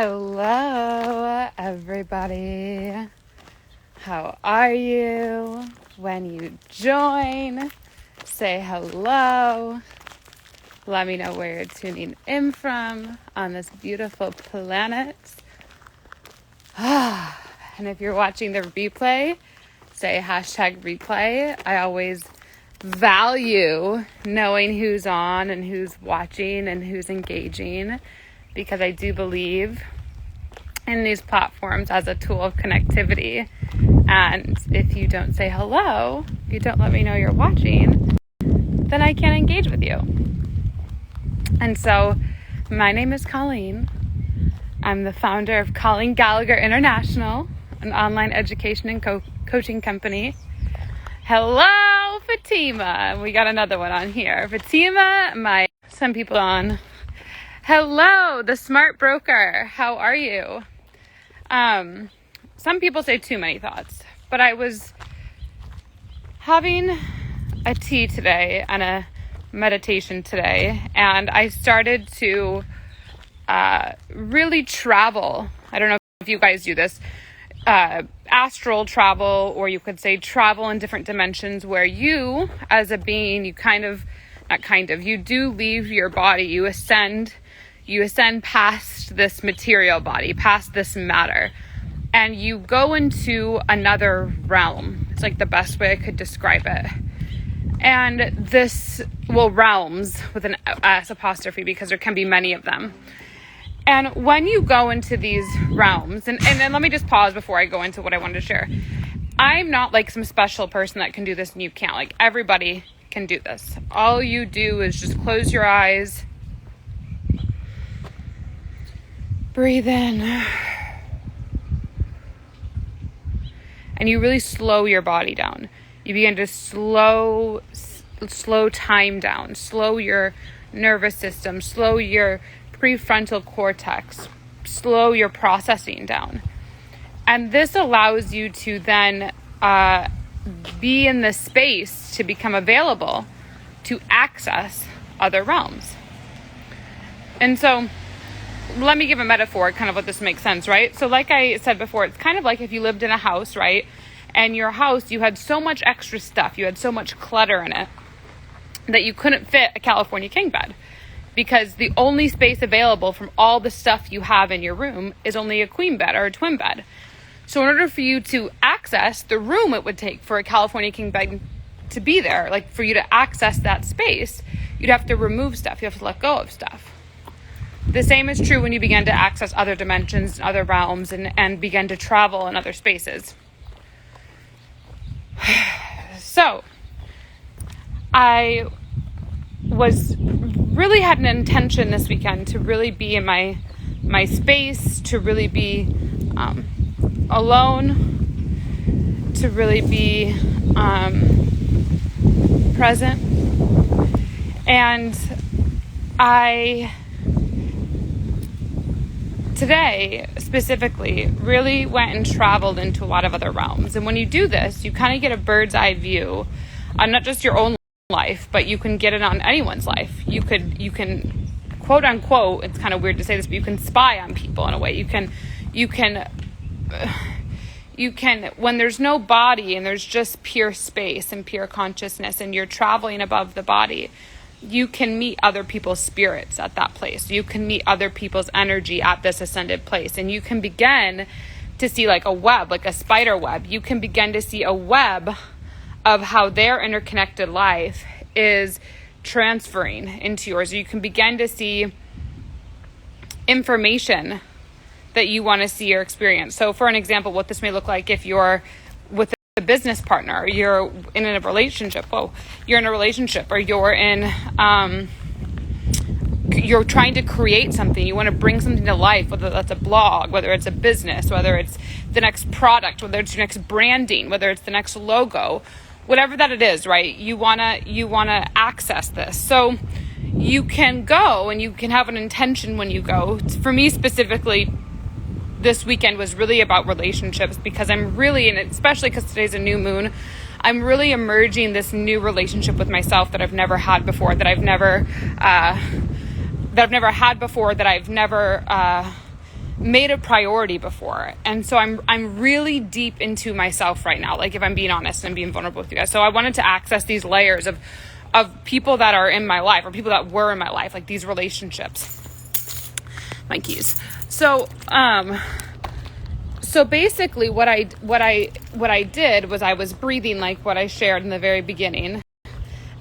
Hello, everybody. How are you? When you join, say hello. Let me know where you're tuning in from on this beautiful planet. And if you're watching the replay, say #replay. I always value knowing who's on and who's watching and who's engaging, because I do believe in these platforms as a tool of connectivity. And if you don't say hello, if you don't let me know you're watching, then I can't engage with you. And so my name is Colleen. I'm the founder of Gallagher International, an online education and coaching company. Hello, Fatima. We got another one on here. Fatima, some people on. Hello, the smart broker. How are you? Some people say too many thoughts, but I was having a tea today and a meditation today, and I started to really travel. I don't know if you guys do this, astral travel, or you could say travel in different dimensions, where you, as a being, you do leave your body. You ascend past this material body, past this matter, and you go into another realm. It's like the best way I could describe it. And realms with an S apostrophe, because there can be many of them. And when you go into these realms, and then let me just pause before I go into what I wanted to share. I'm not like some special person that can do this and you can't. Like, everybody can do this. All you do is just close your eyes, breathe in, and you really slow your body down. You begin to slow time down, slow your nervous system, slow your prefrontal cortex, slow your processing down. And this allows you to then be in the space to become available to access other realms. And so let me give a metaphor, kind of what this makes sense, right? So like I said before, it's kind of like if you lived in a house, right? And your house, you had so much extra stuff, you had so much clutter in it, that you couldn't fit a California king bed, because the only space available from all the stuff you have in your room is only a queen bed or a twin bed. So in order for you to access the room it would take for a California king bed to be there, like for you to access that space, you'd have to remove stuff, you have to let go of stuff. The same is true when you begin to access other dimensions, other realms, and begin to travel in other spaces. So I really had an intention this weekend to really be in my space, to really be alone, to really be present. And I today specifically really went and traveled into a lot of other realms. And when you do this, you kind of get a bird's eye view on not just your own life, but you can get it on anyone's life. You can quote unquote, it's kind of weird to say this, but you can spy on people in a way. You can when there's no body and there's just pure space and pure consciousness, and you're traveling above the body, you can meet other people's spirits at that place. You can meet other people's energy at this ascended place, and you can begin to see like a web, like a spider web. You can begin to see a web of how their interconnected life is transferring into yours. You can begin to see information that you want to see or experience. So for an example, what this may look like if you're with a business partner, you're in a relationship, or you're trying to create something, you want to bring something to life, whether that's a blog, whether it's a business, whether it's the next product, whether it's your next branding, whether it's the next logo, whatever that it is, right? You want to access this. So you can go and you can have an intention when you go. For me specifically, this weekend was really about relationships, because I'm really, and especially because today's a new moon, I'm really emerging this new relationship with myself that I've never had before, that I've never made a priority before. And so I'm really deep into myself right now, like if I'm being honest and being vulnerable with you guys. So I wanted to access these layers of people that are in my life, or people that were in my life, like these relationships. My keys. So basically what I did was I was breathing, like what I shared in the very beginning,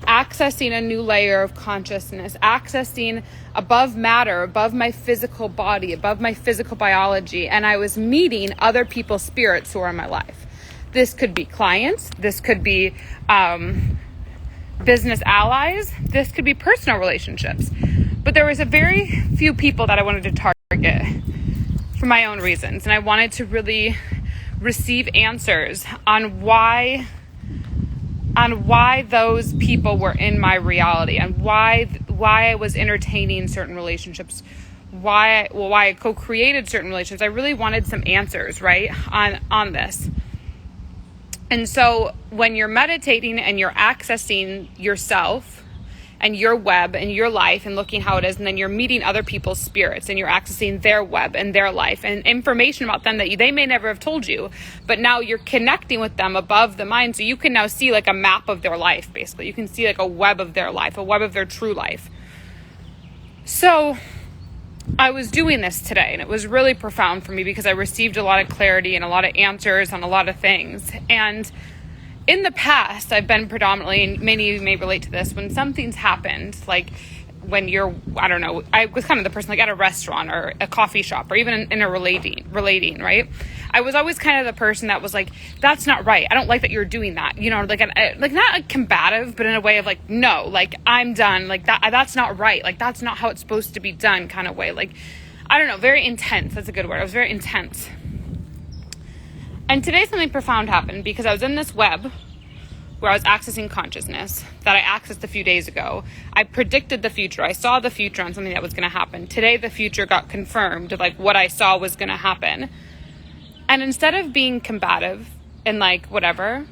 accessing a new layer of consciousness, accessing above matter, above my physical body, above my physical biology. And I was meeting other people's spirits who are in my life. This could be clients. This could be business allies. This could be personal relationships. But there was a very few people that I wanted to target for my own reasons. And I wanted to really receive answers on why those people were in my reality, and why I was entertaining certain relationships, why I co-created certain relationships. I really wanted some answers, right, on this. And so when you're meditating and you're accessing yourself and your web and your life and looking how it is, and then you're meeting other people's spirits and you're accessing their web and their life and information about them that they may never have told you, but now you're connecting with them above the mind, so you can now see like a map of their life. Basically, you can see like a web of their life, a web of their true life. So I was doing this today, and it was really profound for me because I received a lot of clarity and a lot of answers on a lot of things. And in the past, I've been predominantly, and many of you may relate to this, when something's happened, like when you're, I don't know, I was kind of the person like at a restaurant or a coffee shop or even in a relating, right? I was always kind of the person that was like, that's not right. I don't like that you're doing that. You know, like not like combative, but in a way of like, no, like I'm done. Like that's not right. Like that's not how it's supposed to be done kind of way. Like, I don't know, very intense. That's a good word. I was very intense. And today something profound happened because I was in this web where I was accessing consciousness that I accessed a few days ago. I predicted the future. I saw the future on something that was going to happen. Today the future got confirmed of like what I saw was going to happen. And instead of being combative and like whatever,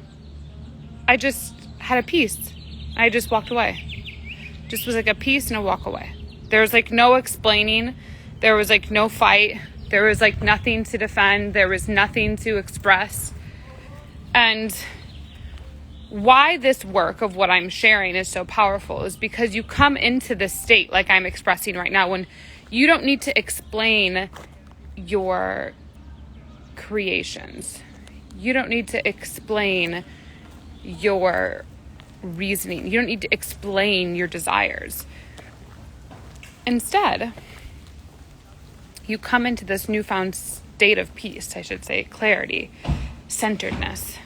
I just had a peace. I just walked away. Just was like a peace and a walk away. There was like no explaining. There was like no fight. There was like nothing to defend. There was nothing to express. And why this work of what I'm sharing is so powerful is because you come into this state like I'm expressing right now when you don't need to explain your creations. You don't need to explain your reasoning. You don't need to explain your desires. Instead, you come into this newfound state of peace, I should say, clarity, centeredness,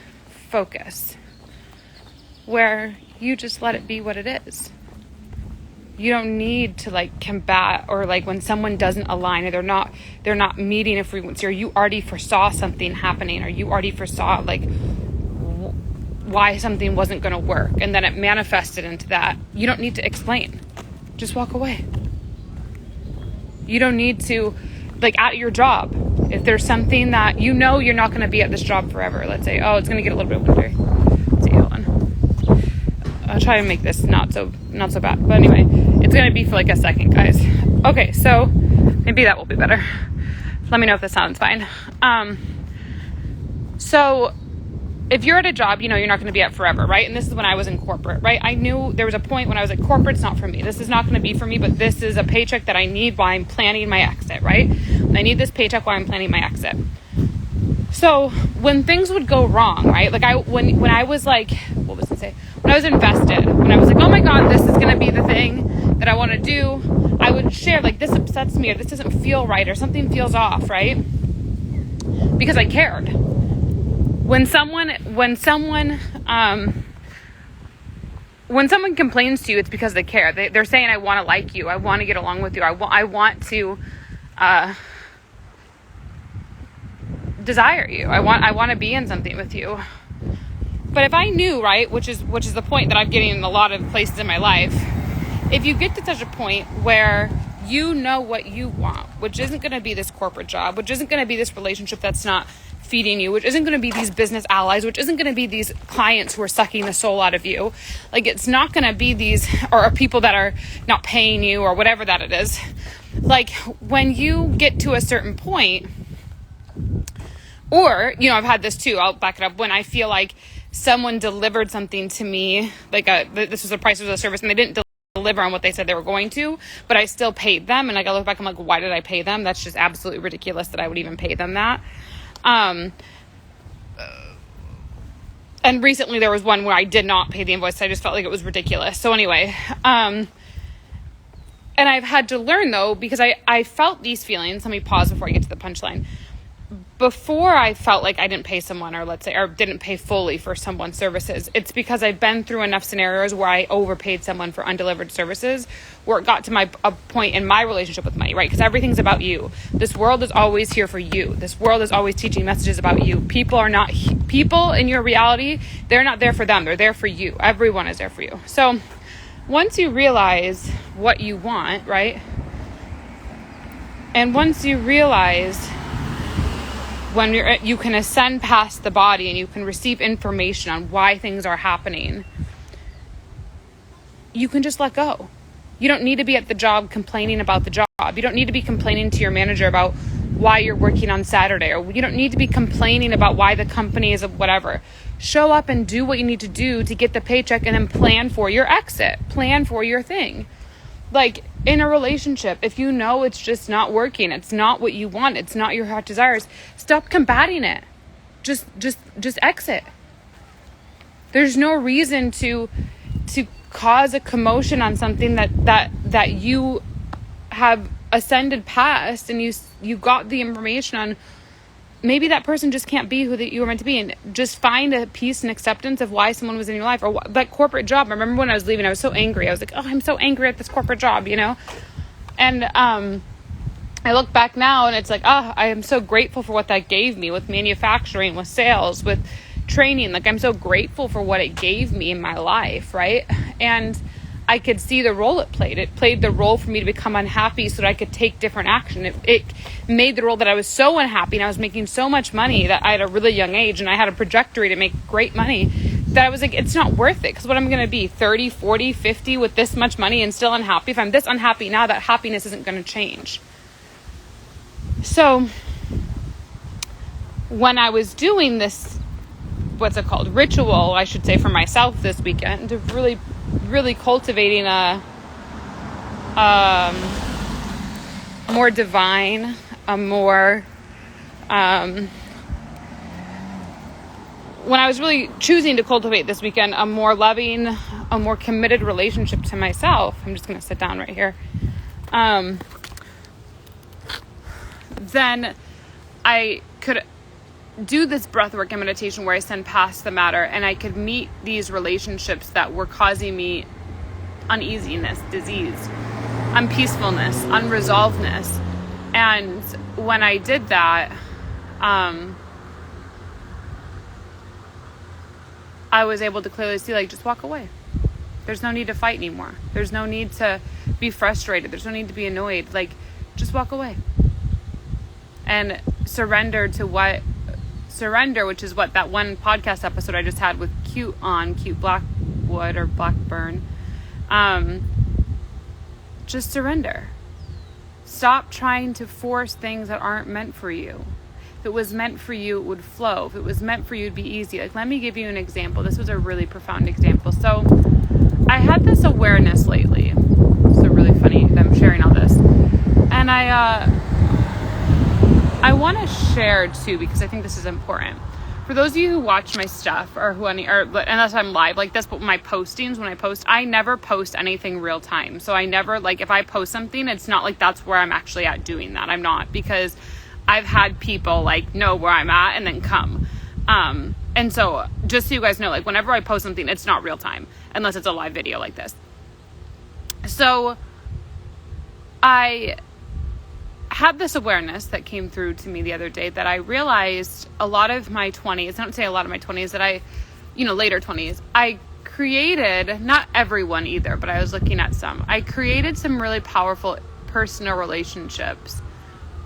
focus, where you just let it be what it is. You don't need to like combat, or like when someone doesn't align or they're not meeting a frequency, or you already foresaw something happening, or you already foresaw like why something wasn't going to work, and then it manifested into that. You don't need to explain. Just walk away. You don't need to, like at your job, if there's something that you know you're not going to be at this job forever. Let's say, oh, it's going to get a little bit windy. Let's see, hold on. I'll try to make this not so bad. But anyway, it's going to be for like a second, guys. Okay, so maybe that will be better. Let me know if this sounds fine. So if you're at a job, you know you're not going to be at forever, right? And this is when I was in corporate, right? I knew there was a point when I was like, corporate's not for me. This is not going to be for me, but this is a paycheck that I need while I'm planning my exit, right? I need this paycheck while I'm planning my exit. So when things would go wrong, right? Like when I was like, what was it say? When I was invested, when I was like, oh my God, this is going to be the thing that I want to do, I would share like, this upsets me, or this doesn't feel right, or something feels off, right? Because I cared. When someone complains to you, it's because they care. They're saying, I want to like you. I want to get along with you. I want to desire you. I want to be in something with you. But if I knew, right, which is the point that I'm getting in a lot of places in my life, if you get to such a point where you know what you want, which isn't going to be this corporate job, which isn't going to be this relationship that's not feeding you, which isn't going to be these business allies, which isn't going to be these clients who are sucking the soul out of you. Like, it's not going to be these, or people that are not paying you or whatever that it is. like when you get to a certain point, or, I've had this too, I'll back it up, when I feel like someone delivered something to me, like this was a price of a service, and they didn't deliver on what they said they were going to, but I still paid them, and like I look back, I'm like, why did I pay them? That's just absolutely ridiculous that I would even pay them that. And recently there was one where I did not pay the invoice. I just felt like it was ridiculous. So anyway, and I've had to learn though, because I felt these feelings. Let me pause before I get to the punchline. Before I felt like I didn't pay someone, or didn't pay fully for someone's services, it's because I've been through enough scenarios where I overpaid someone for undelivered services, where it got to a point in my relationship with money, right? Because everything's about you. This world is always here for you. This world is always teaching messages about you. People in your reality, they're not there for them. They're there for you. Everyone is there for you. So once you realize what you want, right? And once you realize when you can ascend past the body and you can receive information on why things are happening, you can just let go. You don't need to be at the job complaining about the job. You don't need to be complaining to your manager about why you're working on Saturday, or you don't need to be complaining about why the company is whatever. Show up and do what you need to do to get the paycheck, and then plan for your exit. Plan for your thing. Like in a relationship, if you know it's just not working, it's not what you want, it's not your heart desires, stop combating it. Just exit. There's no reason to cause a commotion on something that you have ascended past, and you got the information on. Maybe that person just can't be who that you were meant to be, and just find a peace and acceptance of why someone was in your life, or that corporate job. I remember when I was leaving, I was so angry. I was like, oh, I'm so angry at this corporate job, And I look back now and it's like, I am so grateful for what that gave me with manufacturing, with sales, with training. Like I'm so grateful for what it gave me in my life, right? And I could see the role it played. It played the role for me to become unhappy so that I could take different action. It made the role that I was so unhappy and I was making so much money that I had a really young age and I had a trajectory to make great money that I was like, it's not worth it, because what I'm going to be 30, 40, 50 with this much money and still unhappy. If I'm this unhappy now, that happiness isn't going to change. So when I was doing this, ritual, I should say, for myself this weekend, of really cultivating a more divine, when I was really choosing to cultivate this weekend a more loving, a more committed relationship to myself. I'm just going to sit down right here. Then I could do this breathwork and meditation where I send past the matter, and I could meet these relationships that were causing me uneasiness, disease, unpeacefulness, unresolvedness. And when I did that, I was able to clearly see, like, just walk away. There's no need to fight anymore. There's no need to be frustrated. There's no need to be annoyed. Like, just walk away. And surrender, which is what that one podcast episode I just had with Cute Blackwood or Blackburn. Just surrender. Stop trying to force things that aren't meant for you. If it was meant for you, it would flow. If it was meant for you, it'd be easy. Like, let me give you an example. This was a really profound example. So I had this awareness lately. It's so really funny that I'm sharing all this. And I want to share too, because I think this is important. For those of you who watch my stuff, or unless I'm live like this, but my postings, when I post, I never post anything real time. So I never, like, if I post something, it's not like that's where I'm actually at doing that. I'm not, because I've had people like know where I'm at and then come. And so just so you guys know, like, whenever I post something, it's not real time unless it's a live video like this. So I had this awareness that came through to me the other day, that I realized a lot of my 20s, I don't say a lot of my 20s, that later 20s, I created, not everyone either, but I was looking at some, I created some really powerful personal relationships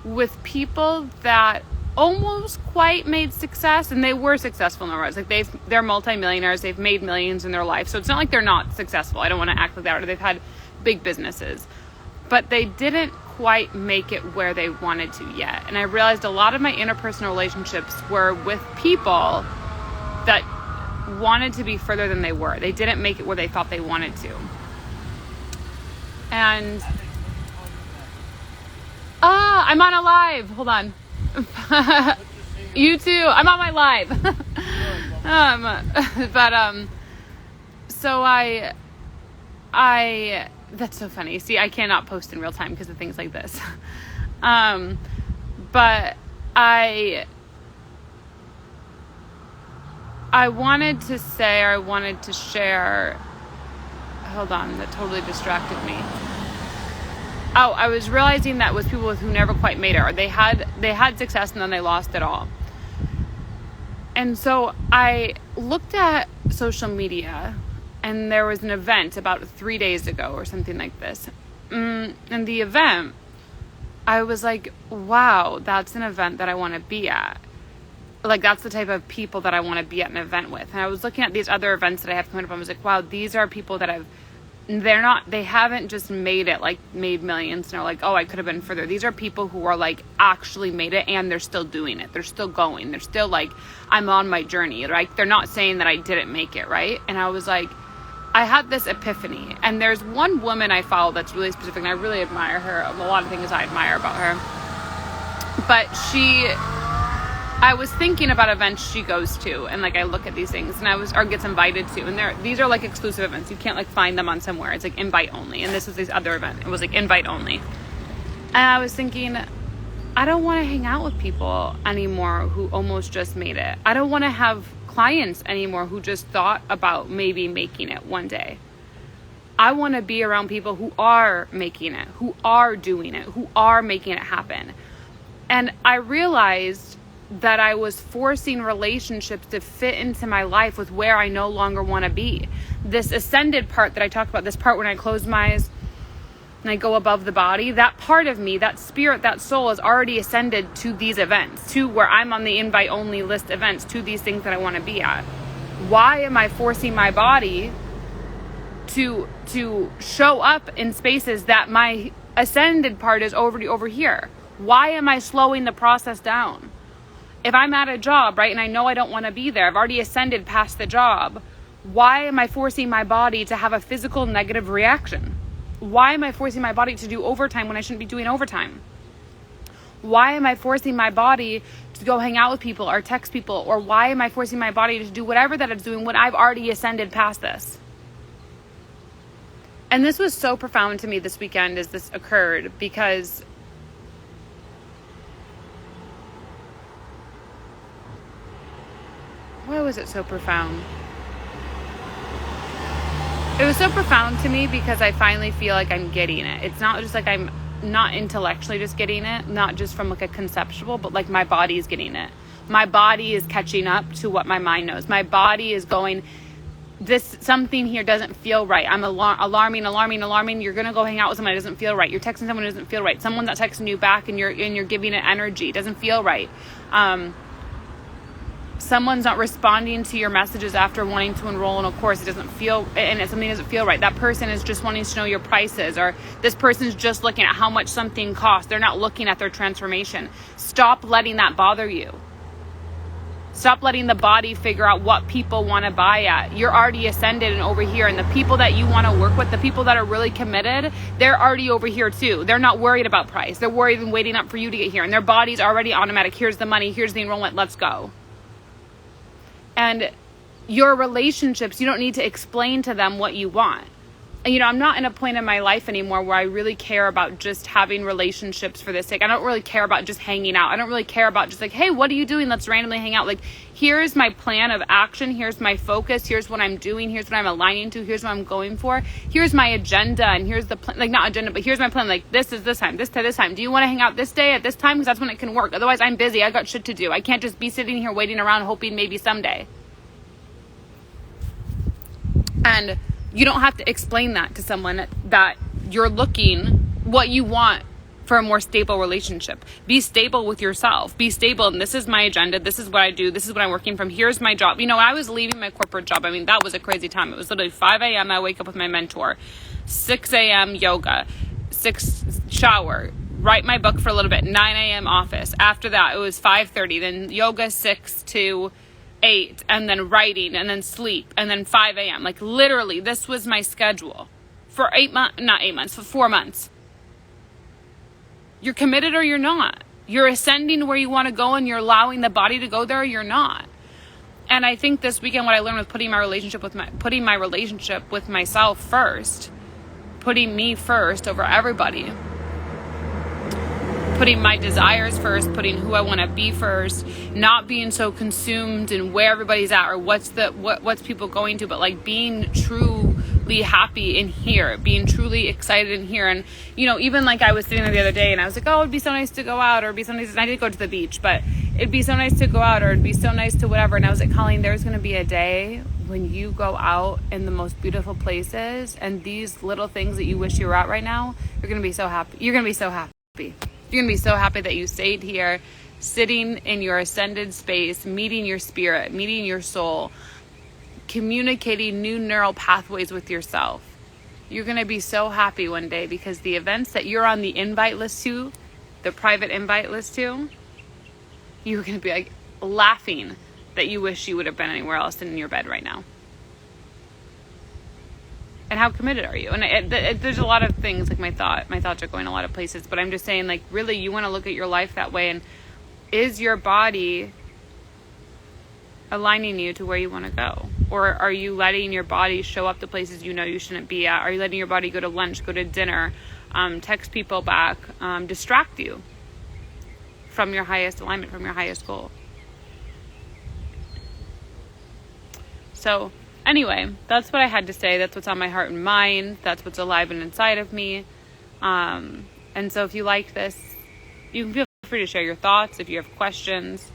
with people that almost quite made success, and they were successful in their lives. Like, they're multimillionaires, they've made millions in their life, so it's not like they're not successful. I don't want to act like that, or they've had big businesses, but they didn't quite make it where they wanted to yet. And I realized a lot of my interpersonal relationships were with people that wanted to be further than they were. They didn't make it where they thought they wanted to. And I'm on a live. Hold on. You too. I'm on my live. So I that's so funny. See, I cannot post in real time because of things like this. But I wanted to say, or I wanted to share, hold on, that totally distracted me. Oh, I was realizing that with people who never quite made it, or they had success and then they lost it all. And so I looked at social media, and there was an event about 3 days ago or something like this. And the event, I was like, wow, that's an event that I want to be at. Like, that's the type of people that I want to be at an event with. And I was looking at these other events that I have coming up. I was like, wow, these are people that they haven't just made it, like made millions and are like, oh, I could have been further. These are people who are like actually made it, and they're still doing it. They're still going. They're still like, I'm on my journey. Like, they're not saying that I didn't make it, right? And I was like, I had this epiphany. And there's one woman I follow that's really specific, and I really admire her. A lot of things I admire about her. But I was thinking about events she goes to, and like I look at these things, and or gets invited to, and these are like exclusive events. You can't like find them on somewhere. It's like invite only. And this was this other event. It was like invite only. And I was thinking, I don't want to hang out with people anymore who almost just made it. I don't want to have clients anymore who just thought about maybe making it one day. I want to be around people who are making it, who are doing it, who are making it happen. And I realized that I was forcing relationships to fit into my life with where I no longer want to be. This ascended part that I talk about, this part when I close my eyes and I go above the body, that part of me, that spirit, that soul is already ascended to these events, to where I'm on the invite only list events, to these things that I want to be at. Why am I forcing my body to show up in spaces that my ascended part is already over here? Why am I slowing the process down? If I'm at a job, right, and I know I don't want to be there, I've already ascended past the job, why am I forcing my body to have a physical negative reaction? Why am I forcing my body to do overtime when I shouldn't be doing overtime? Why am I forcing my body to go hang out with people or text people? Or why am I forcing my body to do whatever that it's doing when I've already ascended past this? And this was so profound to me this weekend as this occurred, because why was it so profound? It was so profound to me because I finally feel like I'm getting it. It's not just like I'm not intellectually just getting it, not just from like a conceptual, but like my body is getting it. My body is catching up to what my mind knows. My body is going, something here doesn't feel right. I'm alarming. You're going to go hang out with someone that doesn't feel right. You're texting someone who doesn't feel right. Someone's not texting you back and you're giving it energy. It doesn't feel right. Someone's not responding to your messages after wanting to enroll in a course. It doesn't feel, and something doesn't feel right. That person is just wanting to know your prices, or this person's just looking at how much something costs. They're not looking at their transformation. Stop letting that bother you. Stop letting the body figure out what people want to buy at. You're already ascended and over here, and the people that you want to work with, the people that are really committed, they're already over here too. They're not worried about price. They're worried and waiting up for you to get here, and their body's already automatic. Here's the money. Here's the enrollment. Let's go. And your relationships, you don't need to explain to them what you want. And, I'm not in a point in my life anymore where I really care about just having relationships for the sake. I don't really care about just hanging out. I don't really care about just like, hey, what are you doing? Let's randomly hang out. Like, here's my plan of action. Here's my focus. Here's what I'm doing. Here's what I'm aligning to. Here's what I'm going for. Here's my agenda. And here's the plan, like not agenda, but here's my plan. Like, this is this time, this to this time. Do you want to hang out this day at this time? Because that's when it can work. Otherwise, I'm busy. I got shit to do. I can't just be sitting here waiting around hoping maybe someday. And you don't have to explain that to someone that you're looking what you want for a more stable relationship. Be stable with yourself. Be stable. And this is my agenda. This is what I do. This is what I'm working from. Here's my job. When I was leaving my corporate job, that was a crazy time. It was literally 5 a.m. I wake up with my mentor, 6 a.m. yoga, 6 shower, write my book for a little bit, 9 a.m. office. After that, it was 5:30, then yoga 6 to 8, and then writing, and then sleep, and then 5 a.m. Like literally, this was my schedule for 4 months. You're committed or you're not. You're ascending where you want to go, and you're allowing the body to go there, or you're not. And I think this weekend, what I learned was putting my relationship with myself first, putting me first over everybody, putting my desires first, putting who I want to be first, not being so consumed in where everybody's at or what's people going to, but like being truly happy in here, being truly excited in here. And, you know, even like I was sitting there the other day and I was like, oh, it'd be so nice to go out, or it'd be so nice. And I did go to the beach, but it'd be so nice to go out, or it'd be so nice to whatever. And I was like, Colleen, there's going to be a day when you go out in the most beautiful places, and these little things that you wish you were at right now, you're going to be so happy. You're going to be so happy. You're going to be so happy that you stayed here, sitting in your ascended space, meeting your spirit, meeting your soul, communicating new neural pathways with yourself. You're going to be so happy one day, because the events that you're on the invite list to, the private invite list to, you're going to be like laughing that you wish you would have been anywhere else than in your bed right now. And how committed are you? And there's a lot of things, like my thoughts are going a lot of places, but I'm just saying, like, really, you want to look at your life that way. And is your body aligning you to where you want to go? Or are you letting your body show up to places you know you shouldn't be at? Are you letting your body go to lunch, go to dinner, text people back, distract you from your highest alignment, from your highest goal? So anyway, that's what I had to say. That's what's on my heart and mind. That's what's alive and inside of me. And so if you like this, you can feel free to share your thoughts if you have questions.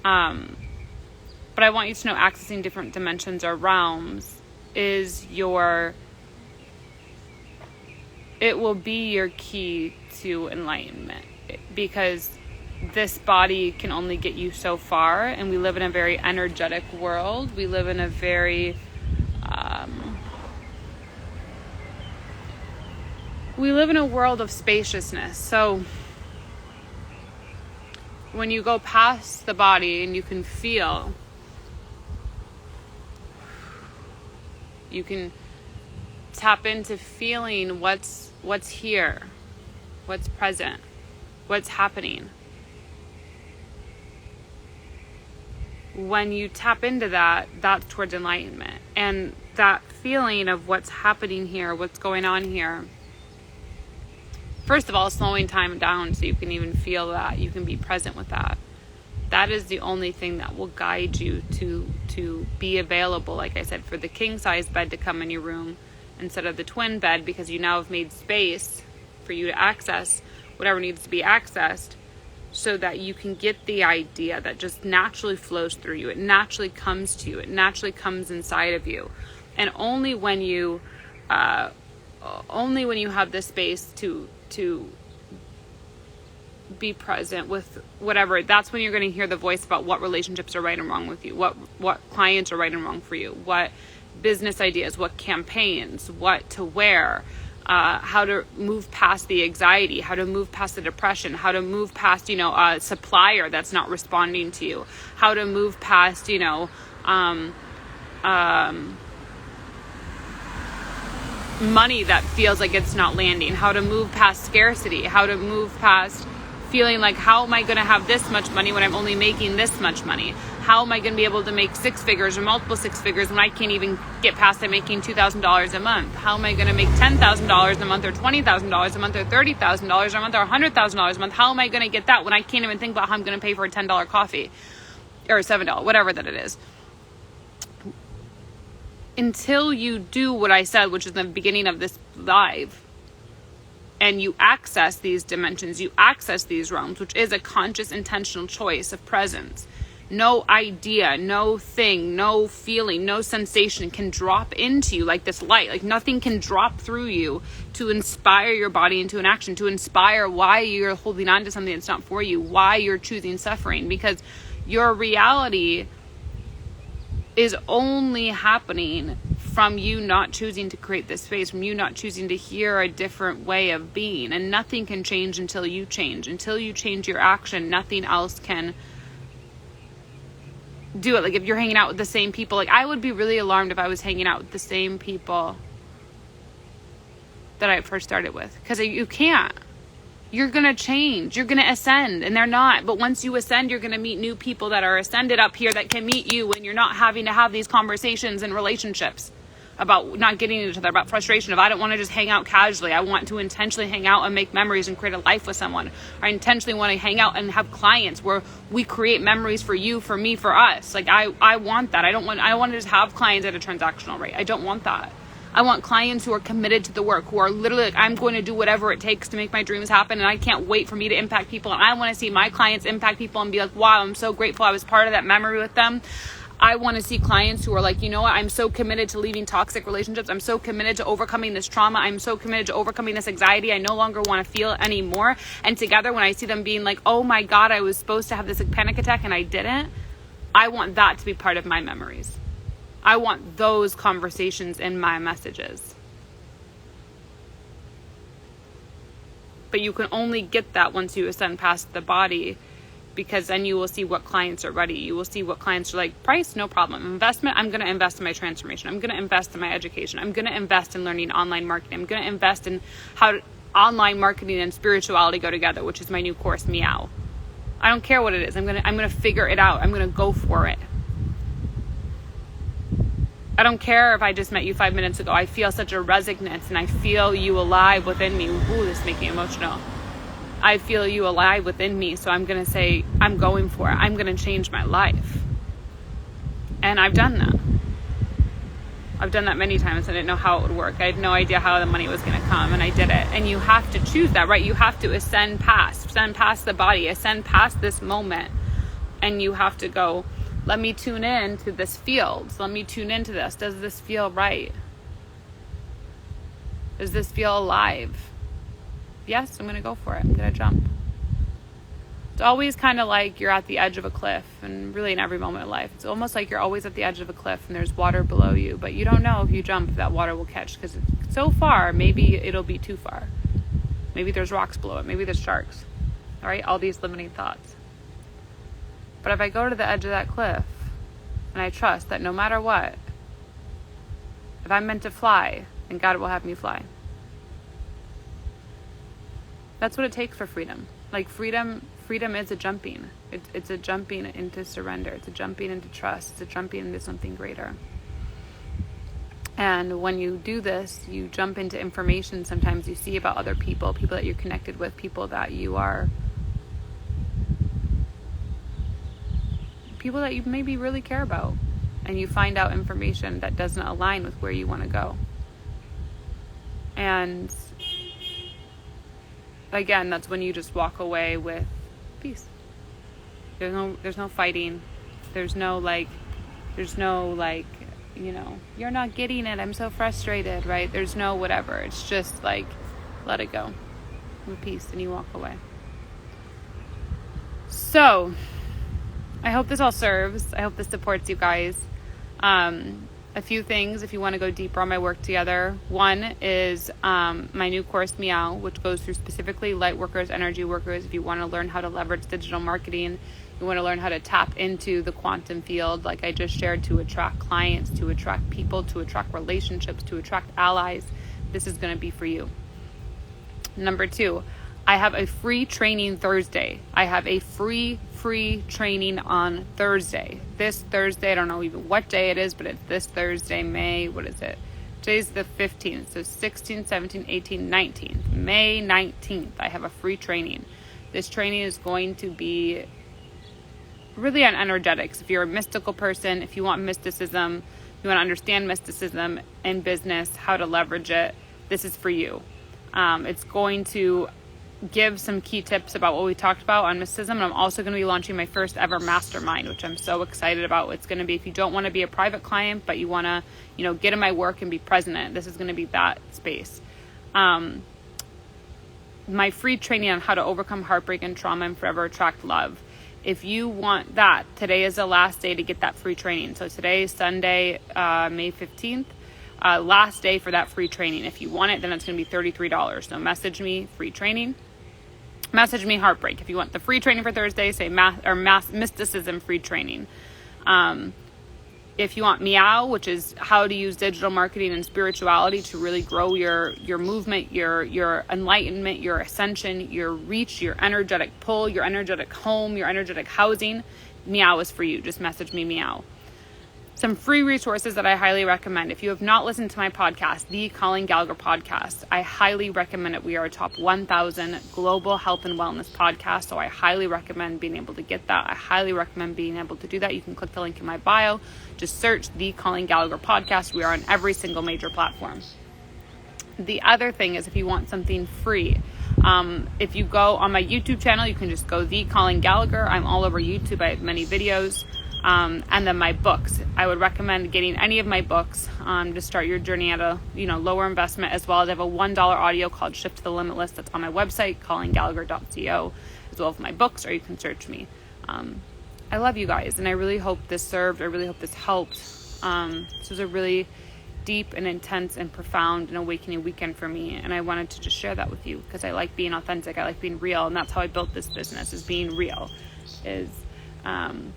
But I want you to know, accessing different dimensions or realms it will be your key to enlightenment, because this body can only get you so far, and we live in a very energetic world. We live in a very world of spaciousness. So when you go past the body and you can feel, you can tap into feeling what's here, what's present, what's happening. When you tap into that, that's towards enlightenment. And that feeling of what's happening here, what's going on here, first of all, slowing time down so you can even feel that, you can be present with that. That is the only thing that will guide you to be available, like I said, for the king size bed to come in your room instead of the twin bed, because you now have made space for you to access whatever needs to be accessed, so that you can get the idea that just naturally flows through you. It naturally comes to you. It naturally comes inside of you. And only when you have this space to be present with whatever, that's when you're going to hear the voice about what relationships are right and wrong with you, what clients are right and wrong for you, what business ideas, what campaigns, what to wear, how to move past the anxiety, how to move past the depression, how to move past, a supplier that's not responding to you, how to move past, money that feels like it's not landing, how to move past scarcity, how to move past feeling like, how am I going to have this much money when I'm only making this much money? How am I going to be able to make 6 figures or multiple 6 figures when I can't even get past making $2,000 a month? How am I going to make $10,000 a month, or $20,000 a month, or $30,000 a month, or $100,000 a month? How am I going to get that when I can't even think about how I'm going to pay for a $10 coffee or $7, whatever that it is? Until you do what I said, which is the beginning of this live, and you access these dimensions, you access these realms, which is a conscious, intentional choice of presence. No idea, no thing, no feeling, no sensation can drop into you like this light. Like nothing can drop through you to inspire your body into an action, to inspire why you're holding on to something that's not for you, why you're choosing suffering, because your reality is only happening from you not choosing to create this space, from you not choosing to hear a different way of being. And nothing can change until you change. Until you change your action, nothing else can do it. Like if you're hanging out with the same people, like I would be really alarmed if I was hanging out with the same people that I first started with, because you can't. You're going to change. You're going to ascend, and they're not. But once you ascend, you're going to meet new people that are ascended up here that can meet you, and you're not having to have these conversations and relationships about not getting each other, about frustration of I don't want to just hang out casually. I want to intentionally hang out and make memories and create a life with someone. I intentionally want to hang out and have clients where we create memories for you, for me, for us. Like I want that. I don't want to just have clients at a transactional rate. I don't want that. I want clients who are committed to the work, who are literally like, I'm going to do whatever it takes to make my dreams happen, and I can't wait for me to impact people. And I want to see my clients impact people and be like, wow, I'm so grateful I was part of that memory with them. I want to see clients who are like, you know what, I'm so committed to leaving toxic relationships. I'm so committed to overcoming this trauma. I'm so committed to overcoming this anxiety. I no longer want to feel it anymore. And together, when I see them being like, oh my God, I was supposed to have this panic attack and I didn't, I want that to be part of my memories. I want those conversations in my messages. But you can only get that once you ascend past the body, because then you will see what clients are ready. You will see what clients are like. Price, no problem. Investment, I'm going to invest in my transformation. I'm going to invest in my education. I'm going to invest in learning online marketing. I'm going to invest in how online marketing and spirituality go together, which is my new course, Meow. I don't care what it is. I'm going to figure it out. I'm going to go for it. I don't care if I just met you 5 minutes ago. I feel such a resonance, and I feel you alive within me. Ooh, this is making me emotional. I feel you alive within me. So I'm going to say, I'm going for it. I'm going to change my life. And I've done that. I've done that many times. I didn't know how it would work. I had no idea how the money was going to come, and I did it. And you have to choose that, right? You have to ascend past the body, ascend past this moment. And you have to go, let me tune in to this field. Let me tune into this. Does this feel right? Does this feel alive? Yes, I'm going to go for it. I'm going to jump. It's always kind of like you're at the edge of a cliff, and really in every moment of life. It's almost like you're always at the edge of a cliff and there's water below you, but you don't know if you jump if that water will catch, because it's so far, maybe it'll be too far. Maybe there's rocks below it. Maybe there's sharks. All right, all these limiting thoughts. But if I go to the edge of that cliff and I trust that no matter what, if I'm meant to fly, then God will have me fly. That's what it takes for freedom. Like freedom is a jumping. It's a jumping into surrender. It's a jumping into trust. It's a jumping into something greater. And when you do this, you jump into information sometimes you see about other people that you're connected with, people that you maybe really care about. And you find out information that doesn't align with where you want to go. And again, that's when you just walk away with peace. There's no fighting. There's no you're not getting it. I'm so frustrated, right? There's no whatever. It's just like, let it go with peace, and you walk away. So I hope this all serves. I hope this supports you guys. A few things if you want to go deeper on my work together. One is my new course, Meow, which goes through specifically light workers, energy workers. If you want to learn how to leverage digital marketing, you want to learn how to tap into the quantum field, like I just shared, to attract clients, to attract people, to attract relationships, to attract allies, this is going to be for you. Number 2, I have a free training Thursday. I have a free training on Thursday. This Thursday, I don't know even what day it is, but it's this Thursday, Today's the 15th, so 16th, 17th, 18th, 19th. May 19th, I have a free training. This training is going to be really on energetics. If you're a mystical person, if you want mysticism, you want to understand mysticism in business, how to leverage it, this is for you. It's going to give some key tips about what we talked about on mysticism, and I'm also going to be launching my first ever mastermind, which I'm so excited about. It's going to be, if you don't want to be a private client, but you want to, get in my work and be present in it, this is going to be that space. My free training on how to overcome heartbreak and trauma and forever attract love. If you want that, today is the last day to get that free training. So today is Sunday, May 15th. last day for that free training. If you want it, then it's going to be $33. So message me free training. Message me heartbreak. If you want the free training for Thursday, say mass mysticism free training. If you want meow, which is how to use digital marketing and spirituality to really grow your movement, your enlightenment, your ascension, your reach, your energetic pull, your energetic home, your energetic housing, meow is for you. Just message me meow. Some free resources that I highly recommend. If you have not listened to my podcast, the Colleen Gallagher podcast, I highly recommend it. We are a top 1,000 global health and wellness podcast. So I highly recommend being able to get that. I highly recommend being able to do that. You can click the link in my bio. Just search the Colleen Gallagher podcast. We are on every single major platform. The other thing is if you want something free, if you go on my YouTube channel, you can just go the Colleen Gallagher. I'm all over YouTube. I have many videos. And then my books. I would recommend getting any of my books to start your journey at a lower investment, as well as I have a $1 audio called Shift to the Limitless that's on my website, colleengallagher.co, as well as my books, or you can search me. I love you guys, and I really hope this served. I really hope this helped. This was a really deep and intense and profound and awakening weekend for me, and I wanted to just share that with you because I like being authentic. I like being real, and that's how I built this business, is being real, is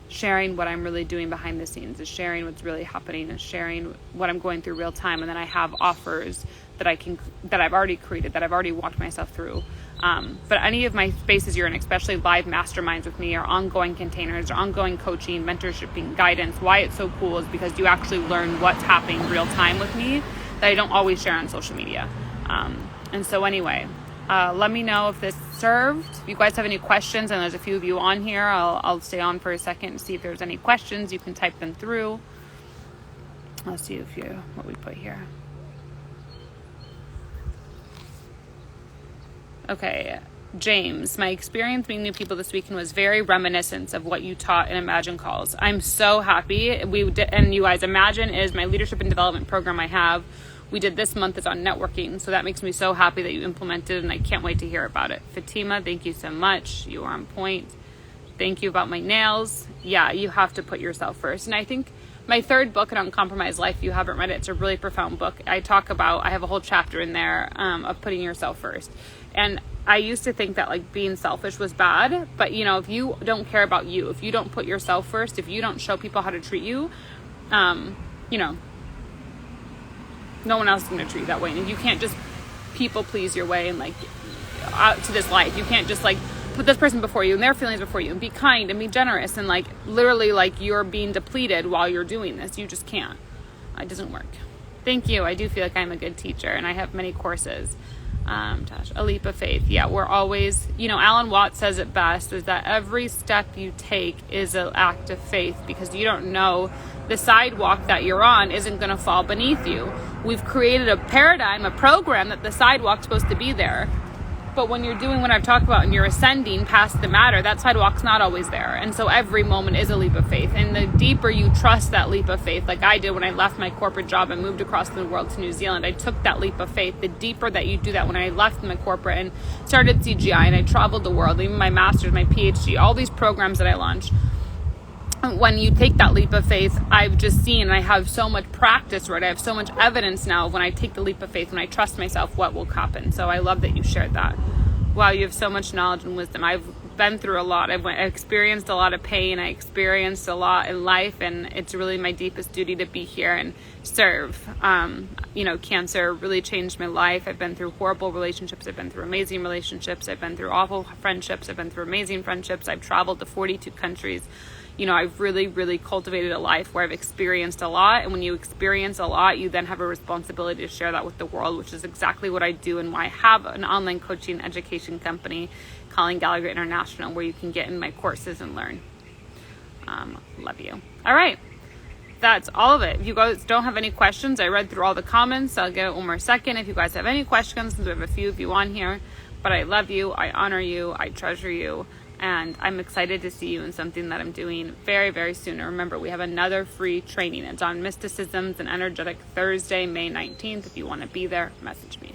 sharing what I'm really doing behind the scenes, is sharing what's really happening, is sharing what I'm going through real time. And then I have offers that I've already created, that I've already walked myself through. But any of my spaces you're in, especially live masterminds with me, or ongoing containers, or ongoing coaching, mentorship, guidance, why it's so cool is because you actually learn what's happening real time with me that I don't always share on social media. And so anyway, let me know if this served. If you guys have any questions, and there's a few of you on here, I'll stay on for a second and see if there's any questions. You can type them through. Let's see what we put here. Okay, James, my experience meeting new people this weekend was very reminiscent of what you taught in Imagine Calls. I'm so happy. And you guys, Imagine is my leadership and development program I have. We did this month is on networking, so that makes me so happy that you implemented, and I can't wait to hear about it. Fatima, thank you so much. You are on point. Thank you about my nails. Yeah, you have to put yourself first. And I think my third book, An Uncompromised Life, if you haven't read it, it's a really profound book. I have a whole chapter in there of putting yourself first. And I used to think that being selfish was bad, but if you don't care about you, if you don't put yourself first, if you don't show people how to treat you, no one else is going to treat you that way. And you can't just people please your way and out to this life. You can't just put this person before you and their feelings before you, and be kind and be generous and literally you're being depleted while you're doing this. You just can't. It doesn't work. Thank you. I do feel like I'm a good teacher, and I have many courses. Tash, a leap of faith. Yeah, we're always, Alan Watts says it best, is that every step you take is an act of faith, because you don't know the sidewalk that you're on isn't going to fall beneath you. We've created a paradigm, a program that the sidewalk's supposed to be there. But when you're doing what I've talked about and you're ascending past the matter, that sidewalk's not always there. And so every moment is a leap of faith. And the deeper you trust that leap of faith, like I did when I left my corporate job and moved across the world to New Zealand, I took that leap of faith. The deeper that you do that, when I left my corporate and started CGI and I traveled the world, even my master's, my PhD, all these programs that I launched, when you take that leap of faith, I've just seen, and I have so much practice, right? I have so much evidence now of when I take the leap of faith, when I trust myself, what will happen. So I love that you shared that. Wow, you have so much knowledge and wisdom. I've been through a lot. I've experienced a lot of pain. I experienced a lot in life, and it's really my deepest duty to be here and serve. Cancer really changed my life. I've been through horrible relationships. I've been through amazing relationships. I've been through awful friendships. I've been through amazing friendships. I've traveled to 42 countries. I've really, really cultivated a life where I've experienced a lot. And when you experience a lot, you then have a responsibility to share that with the world, which is exactly what I do, and why I have an online coaching education company, Colleen Gallagher International, where you can get in my courses and learn. Love you. All right. That's all of it. If you guys don't have any questions, I read through all the comments. I'll give it one more second. If you guys have any questions, since we have a few of you on here, but I love you. I honor you. I treasure you. And I'm excited to see you in something that I'm doing very, very soon. And remember, we have another free training. It's on mysticisms and energetic Thursday, May 19th. If you want to be there, message me.